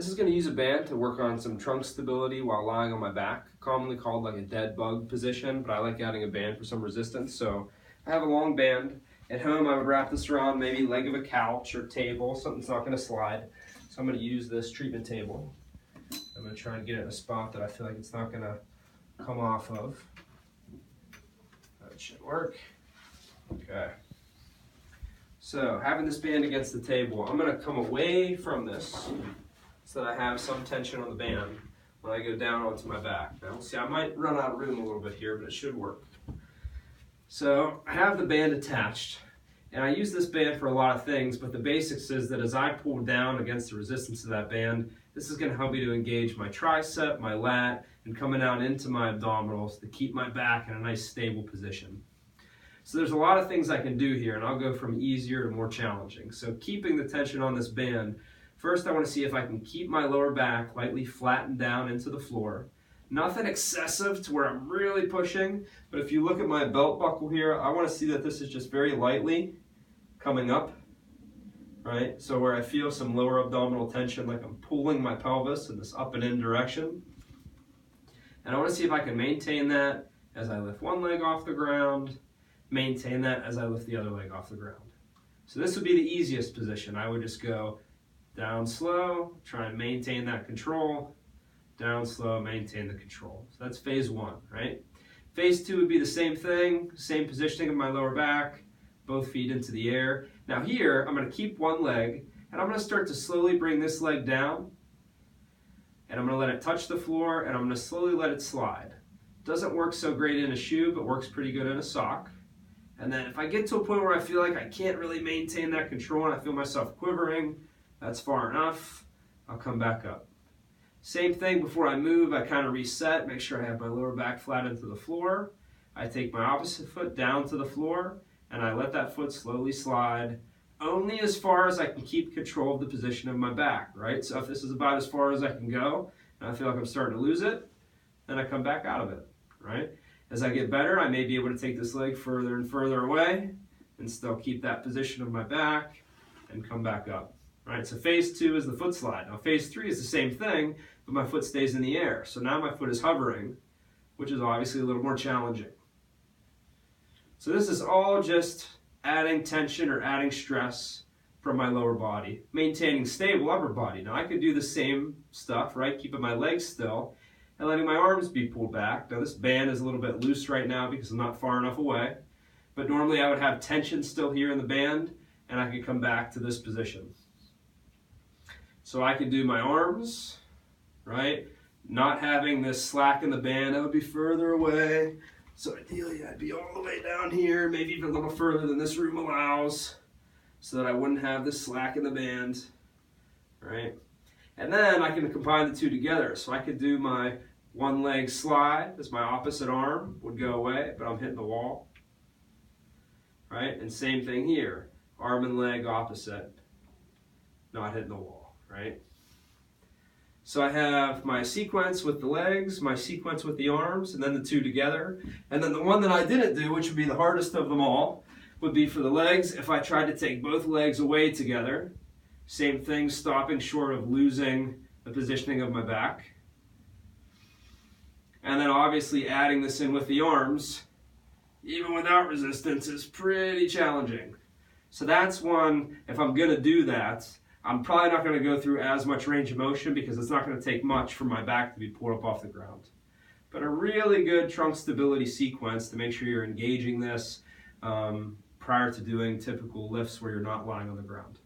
This is going to use a band to work on some trunk stability while lying on my back, commonly called like a dead bug position, but I like adding a band for some resistance. So I have a long band. At home I would wrap this around maybe leg of a couch or table, something that's not going to slide. So I'm going to use this treatment table. I'm going to try and get it in a spot that I feel like it's not going to come off of. That should work. Okay. So having this band against the table, I'm going to come away from this so that I have some tension on the band when I go down onto my back. Now, see, I might run out of room a little bit here, but it should work. So I have the band attached, and I use this band for a lot of things, but the basics is that as I pull down against the resistance of that band, this is going to help me to engage my tricep, my lat, and coming down into my abdominals to keep my back in a nice stable position. So there's a lot of things I can do here, and I'll go from easier to more challenging. So keeping the tension on this band, first I want to see if I can keep my lower back lightly flattened down into the floor. Nothing excessive to where I'm really pushing, but if you look at my belt buckle here, I want to see that this is just very lightly coming up, right? So where I feel some lower abdominal tension, like I'm pulling my pelvis in this up and in direction. And I want to see if I can maintain that as I lift one leg off the ground, maintain that as I lift the other leg off the ground. So this would be the easiest position. I would just go down slow, try and maintain that control, down slow, maintain the control. So that's phase one, right? Phase two would be the same thing, same positioning of my lower back, both feet into the air. Now here, I'm going to keep one leg, and I'm going to start to slowly bring this leg down, and I'm going to let it touch the floor, and I'm going to slowly let it slide. Doesn't work so great in a shoe, but works pretty good in a sock. And then if I get to a point where I feel like I can't really maintain that control and I feel myself quivering, that's far enough, I'll come back up. Same thing, before I move, I kind of reset, make sure I have my lower back flat into the floor. I take my opposite foot down to the floor, and I let that foot slowly slide, only as far as I can keep control of the position of my back, right? So if this is about as far as I can go, and I feel like I'm starting to lose it, then I come back out of it, right? As I get better, I may be able to take this leg further and further away and still keep that position of my back and come back up. Right, so phase two is the foot slide. Now phase three is the same thing, but my foot stays in the air. So now my foot is hovering, which is obviously a little more challenging. So this is all just adding tension or adding stress from my lower body, maintaining stable upper body. Now I could do the same stuff, right, keeping my legs still and letting my arms be pulled back. Now this band is a little bit loose right now because I'm not far enough away, but normally I would have tension still here in the band, and I could come back to this position. So I can do my arms, right? Not having this slack in the band, I would be further away. So ideally I'd be all the way down here, maybe even a little further than this room allows, so that I wouldn't have this slack in the band, right? And then I can combine the two together. So I could do my one leg slide as my opposite arm would go away, but I'm hitting the wall, right? And same thing here, arm and leg opposite, not hitting the wall. Right? So I have my sequence with the legs, my sequence with the arms, and then the two together. And then the one that I didn't do, which would be the hardest of them all, would be for the legs if I tried to take both legs away together. Same thing, stopping short of losing the positioning of my back. And then obviously adding this in with the arms, even without resistance, is pretty challenging. So that's one, if I'm going to do that, I'm probably not going to go through as much range of motion because it's not going to take much for my back to be pulled up off the ground. But a really good trunk stability sequence to make sure you're engaging this prior to doing typical lifts where you're not lying on the ground.